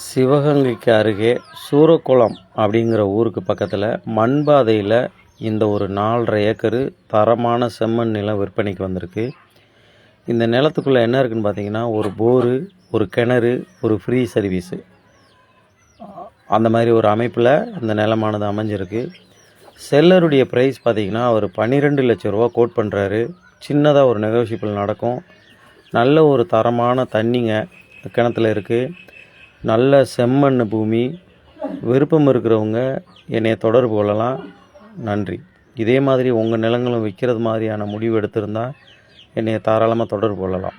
சிவகங்கைக்கு அருகே சூரக்குளம் அப்படிங்கிற ஊருக்கு பக்கத்தில் மண்பாதையில் இந்த ஒரு 4½ ஏக்கரு தரமான செம்மண் நிலம் விற்பனைக்கு வந்திருக்கு. இந்த நிலத்துக்குள்ளே என்ன இருக்குதுன்னு பார்த்தீங்கன்னா, ஒரு போரு, ஒரு கிணறு, ஒரு ஃப்ரீ சர்வீஸு, அந்த மாதிரி ஒரு அமைப்பில் இந்த நிலமானது அமைஞ்சிருக்கு. செல்லருடைய ப்ரைஸ் பார்த்திங்கன்னா, அவர் 12 லட்ச ரூபா கோட் பண்ணுறாரு. சின்னதாக ஒரு நெகோஷியபிள் நடக்கும். நல்ல ஒரு தரமான தண்ணிங்க கிணத்துல இருக்குது. நல்ல செம்மண் பூமி. விருப்பம் இருக்கிறவங்க என்னை தொடர்பு கொள்ளலாம். நன்றி. இதே மாதிரி உங்கள் நிலங்களும் விற்கிறது மாதிரியான முடிவு எடுத்திருந்தால் என்னை தாராளமாக தொடர்பு கொள்ளலாம்.